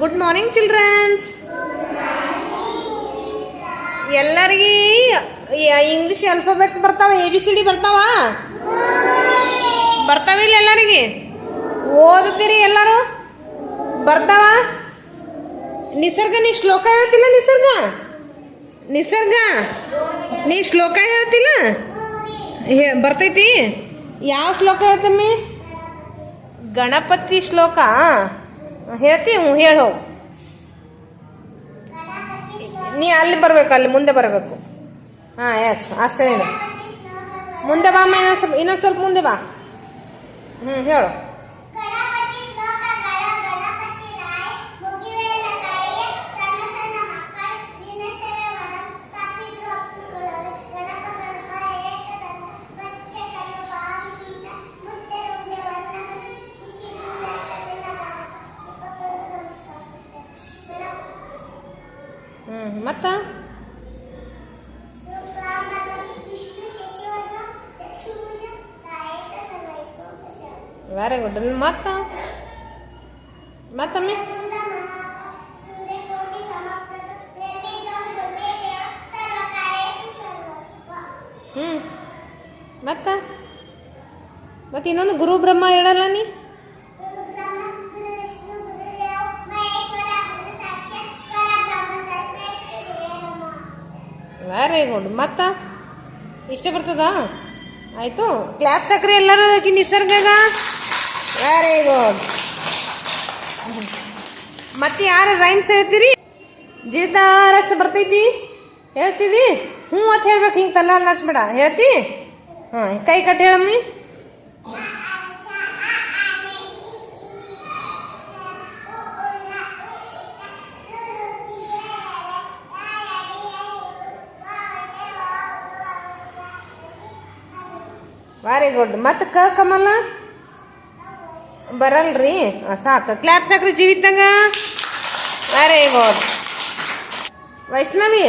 Good morning childrens. ಎಲ್ಲರಿಗೆ English alphabets ಬರ್ತಾವ, ABCD ಬರ್ತಾವ ಬರ್ತಾವಿಲ್ಲ? ಎಲ್ಲರಿಗೆ ಓದುತ್ತೀರಿ? ಎಲ್ಲರೂ ಬರ್ತಾವ? ನಿಸರ್ಗ, ನೀ ಶ್ಲೋಕ ಹೇಳ್ತಿಲ್ಲ? ನಿಸರ್ಗ ನೀ ಶ್ಲೋಕ ಹೇಳ್ತಿಲ್ಲ? ಬರ್ತೈತಿ? ಯಾವ ಶ್ಲೋಕ ಹೇಳ್ತಮ್ಮಿ? ಗಣಪತಿ ಶ್ಲೋಕ ಹೇಳ್ತಿ? ಹ್ಞೂ ಹೇಳು. ನೀ ಅಲ್ಲಿ ಬರಬೇಕು, ಅಲ್ಲಿ ಮುಂದೆ ಬರಬೇಕು. ಹಾಂ, ಎಸ್, ಅಷ್ಟೇ. ಮುಂದೆ ಬಾ ಅಮ್ಮ, ಇನ್ನೊಂದು ಸ್ವಲ್ಪ ಮುಂದೆ ಬಾ. ಹೇಳು. ಮತ್ತ ವೆರಿ ಗುಡ್. ಮತ್ತಮ್ಮಿ ಮತ್ತೆ ಇನ್ನೊಂದು ಗುರು ಬ್ರಹ್ಮ ಹೇಳಲ್ಲ ನೀ? Very good. ಮತ್ತ ಇಷ್ಟೇ ಬರ್ತದಾ? ಆಯಿತು. ಕ್ಲಾಪ್ ಸಕ್ರಿ ಎಲ್ಲರೂ ನಿಸರ್ಗಗ. Very good. ಮತ್ತೆ ಯಾರು ರೈಮ್ಸ್ ಹೇಳ್ತೀರಿ? ಜೀರ್ದಾರಸ್ ಬರ್ತೈತಿ? ಹೇಳ್ತಿದಿ? ಹ್ಞೂ ಅಂತ ಹೇಳ್ಬೇಕು. ಹಿಂಗೆ ತಲ್ಲ ಅಲ್ಲಾಡ್ಸ್ಬೇಡ. ಹೇಳ್ತಿ? ಹಾಂ, ಕೈ ಕಟ್ಟಿ ಹೇಳಮ್ಮಿ. Very good. ಮತ್ತು ಕಮಲ ಬರಲ್ರಿ? ಸಾಕು. ಕ್ಲಾಪ್ ಸಾಕ್ರಿ ಜೀವಿತಂಗ. Very good. Vaishnavi,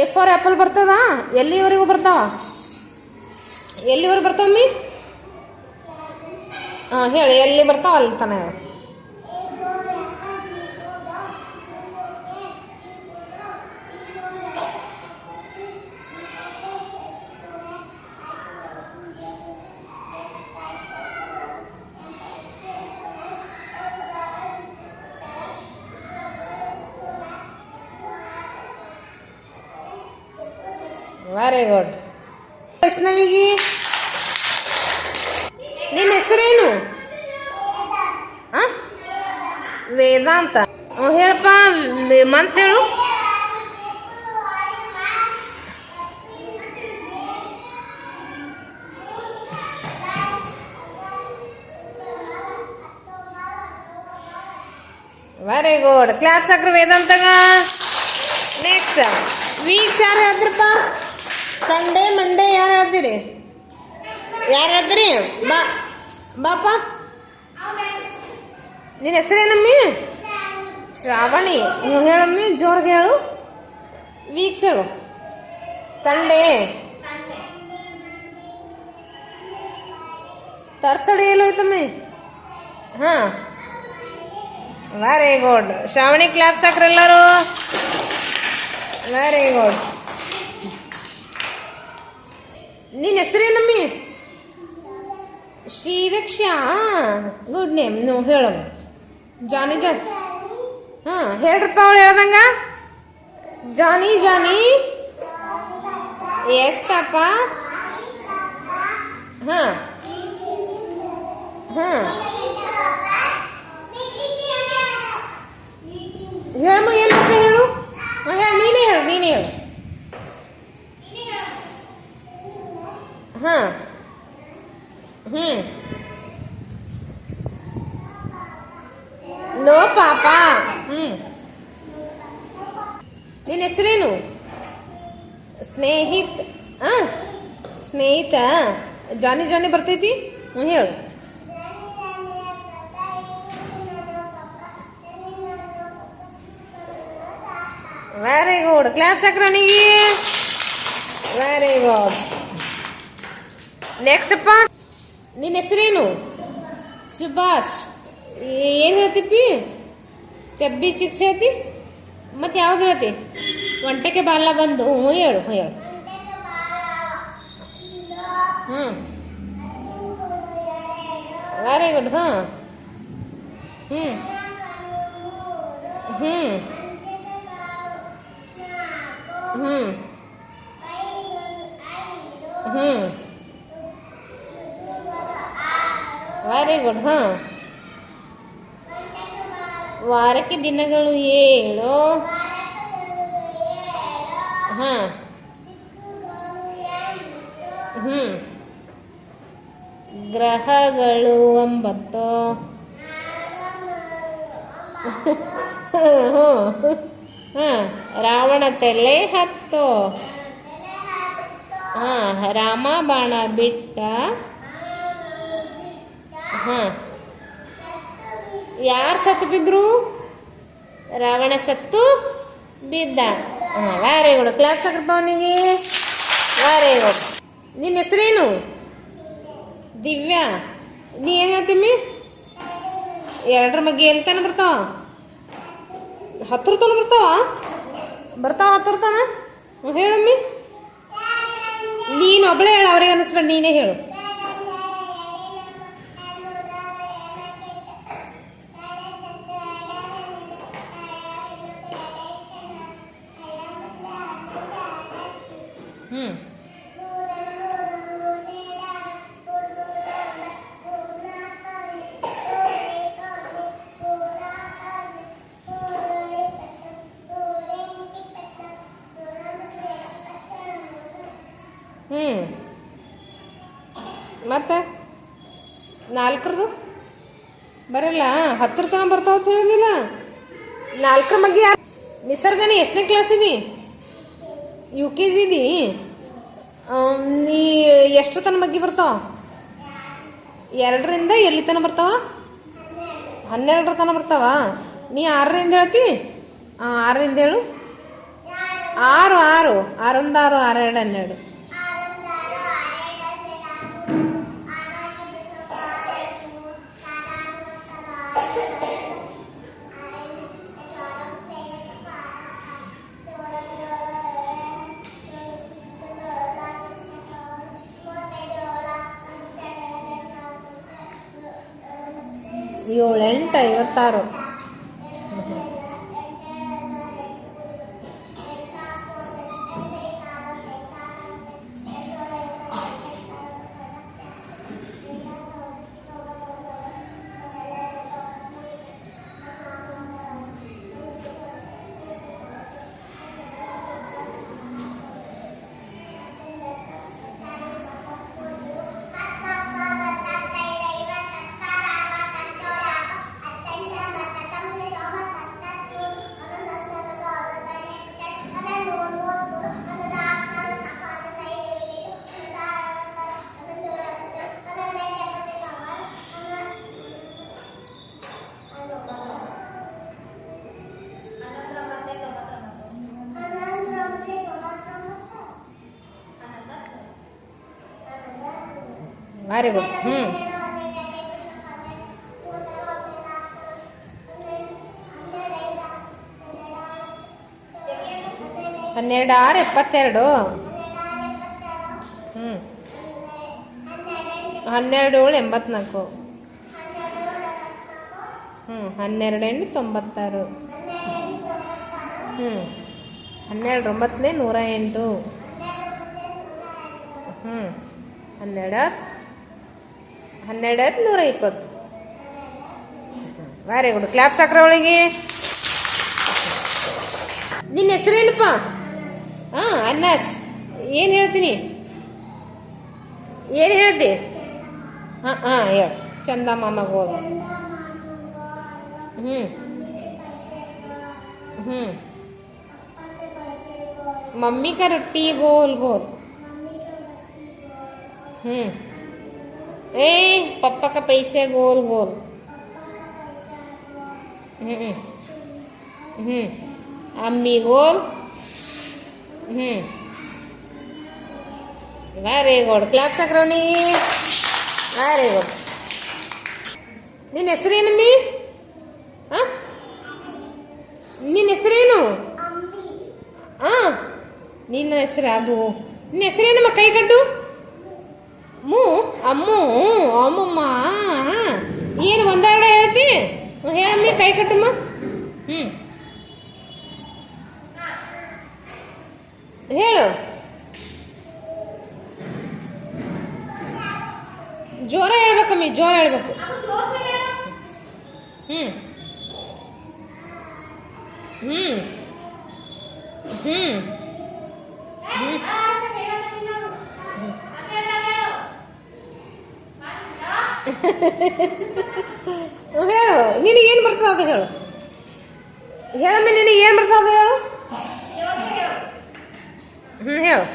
A4 apple ಬರ್ತದ? ಎಲ್ಲಿವರೆಗೂ ಬರ್ತಾವ? ಎಲ್ಲಿವರೆಗೂ ಬರ್ತಾವಮ್ಮಿ? ಹಾಂ, ಹೇಳಿ. ಎಲ್ಲಿ ಬರ್ತಾವ ಅಲ್ಲಿ ತಾನೆ ಹೇಳಿ. Very good. ವೈಷ್ಣವಿಗೆ ನಿನ್ನ ಹೆಸರೇನು? ವೇದಾಂತ. ಹೇಳಪ್ಪ, ಮಂತ್ ಹೇಳು. Very good. ಕ್ಲಾಸ್ ಹಾಕ್ರಿ ವೇದಾಂತಗ. ನೆಕ್ಸ್ಟ್ ವೀಕ್ಸ್ ಯಾರು ಹೇಳ್ತಿರಪ್ಪ? ಸಂಡೇ, ಮಂಡೇ ಯಾರು ಹೇಳ್ತೀರಿ? ಯಾರು ಹೇಳ್ತೀರಿ? ಬಾಪ. ನಿನ್ನ ಹೆಸರೇನಮ್ಮಿ? ಶ್ರಾವಣಿ. ಹೇಳಮ್ಮಿ, ಜೋರ್ಗೆ ಹೇಳು. ವೀಕ್ಸ್ ಹೇಳು. ಸಂಡೇ, ತರ್ಸಡಿ ಎಲ್ಲೋಯ್ತಮ್ಮಿ? ಹಾಂ, ವೆರಿ ಗುಡ್. ಶ್ರಾವಣಿ ಕ್ಲಾಸ್ ಹಾಕ್ರಿ ಎಲ್ಲರೂ. Very good. ನಿನ್ನ ಹೆಸರೇನಮ್ಮಿ? ಶ್ರೀರಕ್ಷಾ. Good name. ಹೇಳಮ್ಮ. ಜಾನಿ. ಹಾಂ, ಹೇಳ್ರಪ್ಪ. ಅವಳು ಹೇಳ್ದಂಗ. ಜಾನಿ. ಎಸ್ ಪಾಪ. ಹಾಂ ಹೇಳಮ್ಮ. ಏನು ಮತ್ತೆ ಹೇಳು. ಹೇಳು. ನೀನೇ ಹೇಳು. ಹಾಂ. ನೋ ಪಾಪ. ನಿನ್ನ ಹೆಸರೇನು? ಸ್ನೇಹಿತ. ಜಾನಿ ಬರ್ತೈತಿ? ಹೇಳು. Very good. ಕ್ಲಾಪ್ಸ್ ಹಾಕ್ರನಿಗೆ. Very good. ನೆಕ್ಸ್ಟ್ ಅಪ್ಪ, ನಿನ್ನ ಹೆಸರೇನು? ಸುಭಾಷ್. ಏನು ಹೇಳ್ತಿಪ್ಪಿ? ಚಬ್ಬಿ ಚಿಕ್ಸ್ ಹೇಳ್ತಿ ಮತ್ತೆ ಯಾವಾಗ ಹೇಳ್ತಿ ಒಂಟೆಗೆ ಬಾಲ ಬಂದು ಹ್ಞೂ ಹೇಳು ಹೇಳು ಹ್ಞೂ ವೆರಿ ಗುಡ್ ಹಾಂ ಹ್ಞೂ ಹ್ಞೂ ಹ್ಞೂ ಹ್ಞೂ ವೆರಿ ಗುಡ್ ಹಾಂ ವಾರಕ್ಕೆ ದಿನಗಳು 7 ಹಾಂ ಹ್ಞೂ ಗ್ರಹಗಳು 9 ಹ್ಞೂ ಹಾಂ ರಾವಣ ತಲೆ 10 ಹಾಂ ರಾಮ ಬಾಣ ಬಿಟ್ಟ ಹಾಂ ಯಾರು ಸತ್ತು ಬಿದ್ರು ರಾವಣ ಸತ್ತು ಬಿದ್ದ ಹಾಂ ವೆರಿ ಗುಡ್ ಕ್ಲಾಪ್ ಸಾಕ್ರಪ್ಪ ಅವನಿಗೆ ವೆರಿ ಗುಡ್ ನಿನ್ನ ಹೆಸರೇನು ದಿವ್ಯಾ ನೀ ಏನು ಹೇಳ್ತೀಮಿ 2ರ ಬಗ್ಗೆ ಎಲ್ಲಿ ತನಕ ಬರ್ತಾವ 10 ತನಕ ಬರ್ತಾವ 10 ತನ ಹೇಳಮ್ಮಿ ನೀನು ಒಬ್ಬಳೇ ಹೇಳು ಅವ್ರಿಗೆ ಅನ್ನಿಸ್ಬೇಡ ನೀನೇ ಹೇಳು ಹ್ಞೂ ಹ್ಞೂ ಮತ್ತೆ 4ರದು ಬರಲ್ಲ 10 ತನಕ ಬರ್ತಾವ ಅಂತ ಹೇಳಿದಿಲ್ಲ 4ರ ಬಗ್ಗೆ ನಿಸರ್ಗನೇ ಎಷ್ಟನೇ ಕ್ಲಾಸ್ ಇದಿ UKG ಇದಿ ನೀ ಎಷ್ಟು ತನಕ ಬಗ್ಗೆ ಬರ್ತಾವ 2ರಿಂದ ಎಲ್ಲಿ ತನಕ ಬರ್ತಾವ 12ರ ತನಕ ಬರ್ತಾವ ನೀ 6ರಿಂದ ಹೇಳ್ತಿ 6ರಿಂದ ಹೇಳು 6 6 6 1 6 6 2 12 7 8 56 ವೆರಿ ಗುಡ್ ಹ್ಞೂ 12 6 72 ಹ್ಞೂ 12 7 84 ಹ್ಞೂ 12 8 96 ಹ್ಞೂ 12 9 108 ಹ್ಞೂ 12 12 120 ವೆರಿ ಗುಡ್ ಕ್ಲಾಪ್ ಸಾಕ್ರ ಅವಳಿಗೆ ನಿನ್ನ ಹೆಸರೇನಪ್ಪ ಹಾಂ ಅನ್ನಾಸ್ ಏನು ಹೇಳ್ತೀನಿ ಏನು ಹೇಳ್ತಿ ಹಾಂ ಹಾಂ ಹೇಳು ಚಂದ ಮಾಮಗ ಹೋಗು ಹ್ಞೂ हम्म मम्मी का रोटी गोल गोल ए पापा का पैसे गोल गोल अम्मी गोल वेरी गुड क्लैप सक्रोनी वेरी गुड निन्न ಹೆಸರೇನಮ್ಮಿ ನಿನ್ನ ಹೆಸರೇನು? ಹಾಂ, ನಿನ್ನ ಹೆಸರು ಅದು. ನಿನ್ನ ಹೆಸರೇನಮ್ಮ? ಕೈ ಕಟ್ಟು. ಮೂ ಅಮ್ಮು ಅಮ್ಮಮ್ಮ. ಏನು ಒಂದೆರಡು ಹೇಳ್ತಿ? ಹೇಳಮ್ಮಿ, ಕೈ ಕಟ್ಟಮ್ಮ. ಹೇಳು. ಜೋರ ಹೇಳ್ಬೇಕಮ್ಮಿ, ಜೋರ ಹೇಳ್ಬೇಕು. ಹ್ಞೂ ಹ್ಞೂ ಹ್ಞೂ ಹೇಳು. ನಿನಗೇನು ಬರ್ತದೆ ಅದು ಹೇಳು. ಹೇಳಮ್ಮ, ನಿನಗೆ ಏನು ಬರ್ತದೆ ಅದು ಹೇಳು. ಹೇಳು.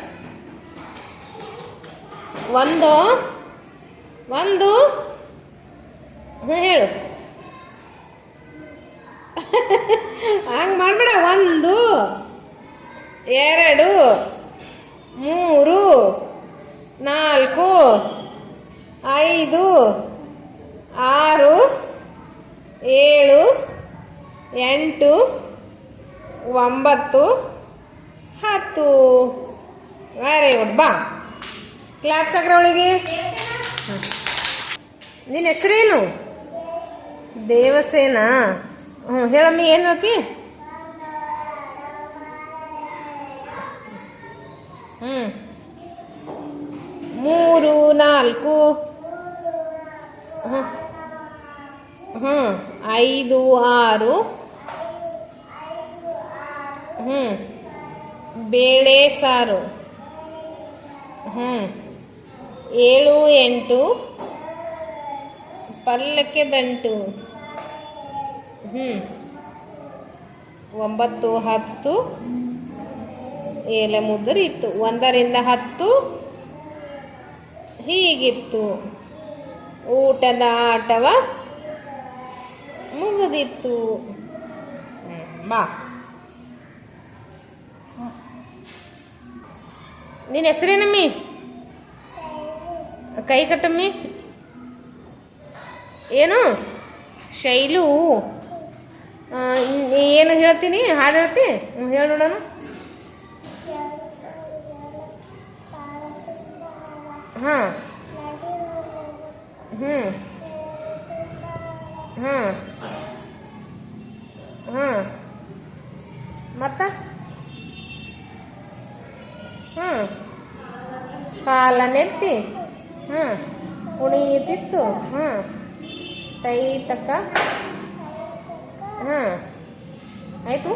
ಒಂದು ಒಂದು ಹೇಳು. ಹಂಗೆ ಮಾಡಬೇಡ. 1 2 3 4 5 6 7 8 9 10. Very good. ಬಾ, ಕ್ಲಾಪ್ಸ್ ಹಾಕ್ರ ಅವಳಿಗೆ. ನಿನ್ನ ಹೆಸರೇನು? ದೇವಸೇನಾ. ಹೇಳಮ್ಮಿ, ಏನು ಹೇಳ್ತಿ? 3 4 5 6 ಬೇಳೆ ಸಾರು. 7 8 ಪಲ್ಲಕ್ಕೆ ದಂಟು. 9 10 ಏಲೆ ಮುದುರಿತ್ತು. 1 ರಿಂದ 10 ಹೀಗಿತ್ತು. ಊಟದ ಆಟವ ಮುಗಿದಿತ್ತು. ಬಾ. ನಿನ್ನ ಹೆಸರೇನಮ್ಮಿ? ಕೈ ಕಟ್ಟಮ್ಮಿ. ಏನು? ಶೈಲು. ಏನು ಹೇಳ್ತೀನಿ? ಹಾಡು ಹೇಳ್ತಿ? ಹೇಳಿ ನೋಡೋಣ. ಹಾಂ ಹಾಂ ಮತ್ತ ಕಾಲನೆತ್ತಿ ಕುಣಿಯುತ್ತಿತ್ತು. ತೈತಕ್ಕ. ಆಯಿತು.